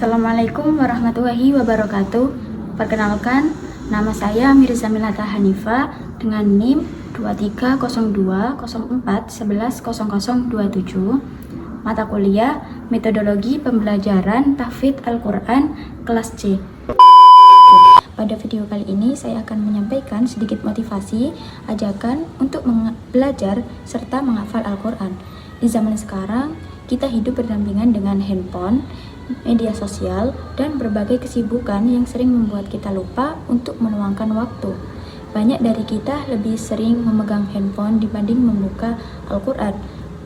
Assalamualaikum warahmatullahi wabarakatuh. Perkenalkan, nama saya Mirza Milata Hanifa dengan NIM 230204110027. Mata kuliah Metodologi Pembelajaran Tahfidz Al-Quran kelas C. Pada video kali ini saya akan menyampaikan sedikit motivasi, ajakan untuk belajar serta menghafal Al-Quran. Di zaman sekarang, kita hidup berdampingan dengan handphone, media sosial, dan berbagai kesibukan yang sering membuat kita lupa untuk meluangkan waktu. Banyak dari kita lebih sering memegang handphone dibanding membuka Al-Quran.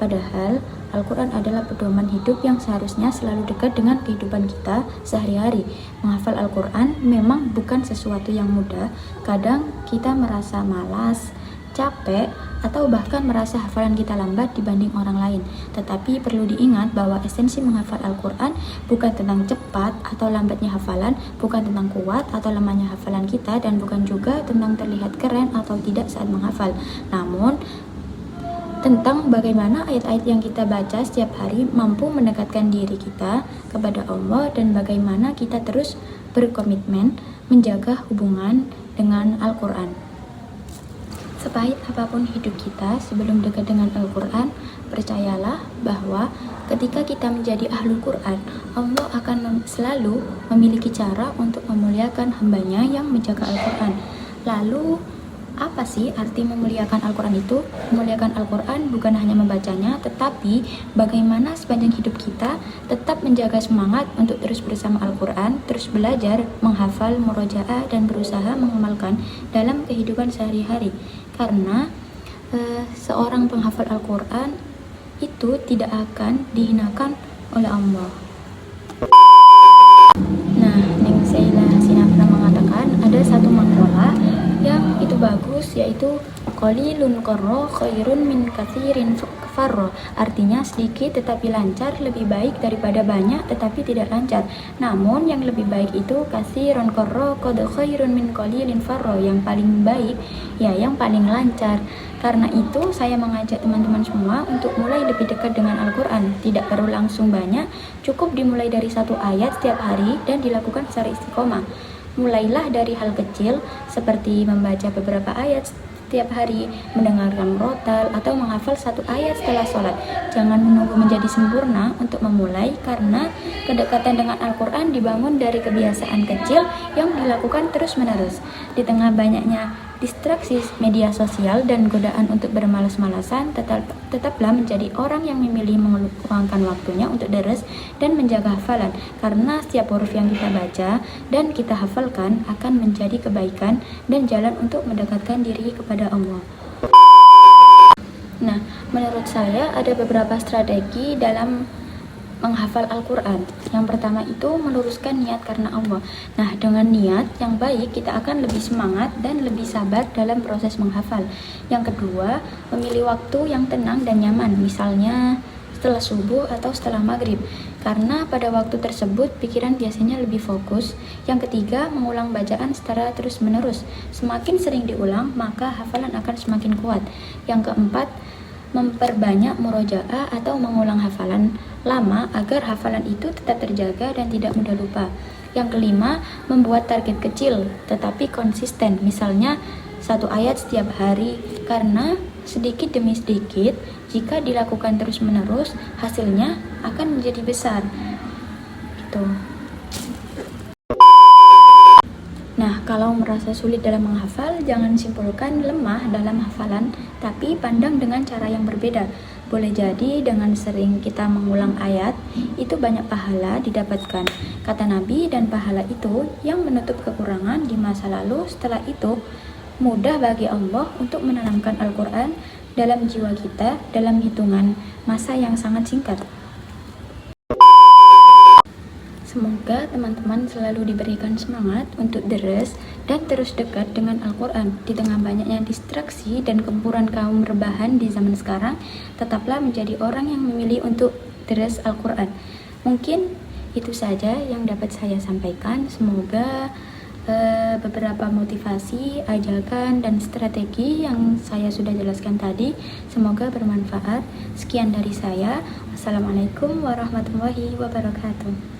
Padahal, Al-Quran adalah pedoman hidup yang seharusnya selalu dekat dengan kehidupan kita sehari-hari. Menghafal Al-Quran memang bukan sesuatu yang mudah. Kadang kita merasa malas, capek, atau bahkan merasa hafalan kita lambat dibanding orang lain. Tetapi perlu diingat bahwa esensi menghafal Al-Quran bukan tentang cepat atau lambatnya hafalan, bukan tentang kuat atau lemahnya hafalan kita, dan bukan juga tentang terlihat keren atau tidak saat menghafal. Namun, tentang bagaimana ayat-ayat yang kita baca setiap hari mampu mendekatkan diri kita kepada Allah dan bagaimana kita terus berkomitmen menjaga hubungan dengan Al-Quran. Sepahit apapun hidup kita sebelum dekat dengan Al-Quran, percayalah bahwa ketika kita menjadi ahlul Quran, Allah akan selalu memiliki cara untuk memuliakan hambanya yang menjaga Al-Quran. Lalu, apa sih arti memuliakan Al-Quran itu? Memuliakan Al-Quran bukan hanya membacanya, tetapi bagaimana sepanjang hidup kita tetap menjaga semangat untuk terus bersama Al-Quran, terus belajar, menghafal, murojaah, dan berusaha mengamalkan dalam kehidupan sehari-hari. Karena seorang penghafal Al-Quran itu tidak akan dihinakan oleh Allah. Nah, Ning Saila Sina pernah mengatakan ada satu makalah yang itu bagus, yaitu qalilun qarra khairun min katsirin farra. Artinya sedikit tetapi lancar lebih baik daripada banyak tetapi tidak lancar. Namun yang lebih baik itu katsirun qarra qad khairun min qalilin farra. Yang paling baik ya yang paling lancar. Karena itu saya mengajak teman-teman semua untuk mulai lebih dekat dengan Al-Quran. Tidak perlu langsung banyak, cukup dimulai dari satu ayat setiap hari dan dilakukan secara istiqomah. Mulailah dari hal kecil seperti membaca beberapa ayat setiap hari, mendengarkan rotal, atau menghafal satu ayat setelah sholat. Jangan menunggu menjadi sempurna untuk memulai, karena kedekatan dengan Al-Quran dibangun dari kebiasaan kecil yang dilakukan terus-menerus. Di tengah banyaknya distraksi media sosial dan godaan untuk bermalas-malasan, tetaplah menjadi orang yang memilih meluangkan waktunya untuk deres dan menjaga hafalan, karena setiap huruf yang kita baca dan kita hafalkan akan menjadi kebaikan dan jalan untuk mendekatkan diri kepada Allah. Nah, menurut saya ada beberapa strategi dalam menghafal Al-Quran. Yang pertama itu meluruskan niat karena Allah. Nah, dengan niat yang baik kita akan lebih semangat dan lebih sabar dalam proses menghafal. Yang kedua, memilih waktu yang tenang dan nyaman, misalnya setelah subuh atau setelah maghrib, karena pada waktu tersebut pikiran biasanya lebih fokus. Yang ketiga, mengulang bacaan secara terus-menerus. Semakin sering diulang, maka hafalan akan semakin kuat. Yang keempat, memperbanyak murojaah atau mengulang hafalan lama agar hafalan itu tetap terjaga dan tidak mudah lupa. Yang kelima, membuat target kecil tetapi konsisten, misalnya satu ayat setiap hari, karena sedikit demi sedikit jika dilakukan terus-menerus hasilnya akan menjadi besar. Gitu. Nah, kalau merasa sulit dalam menghafal, jangan simpulkan lemah dalam hafalan, tapi pandang dengan cara yang berbeda. Boleh jadi dengan sering kita mengulang ayat, itu banyak pahala didapatkan, kata Nabi, dan pahala itu yang menutup kekurangan di masa lalu. Setelah itu, mudah bagi Allah untuk menanamkan Al-Quran dalam jiwa kita dalam hitungan masa yang sangat singkat. Semoga teman-teman selalu diberikan semangat untuk deres dan terus dekat dengan Al-Quran. Di tengah banyaknya distraksi dan gempuran kaum rebahan di zaman sekarang, tetaplah menjadi orang yang memilih untuk deres Al-Quran. Mungkin itu saja yang dapat saya sampaikan. Semoga beberapa motivasi, ajakan, dan strategi yang saya sudah jelaskan tadi semoga bermanfaat. Sekian dari saya. Wassalamualaikum warahmatullahi wabarakatuh.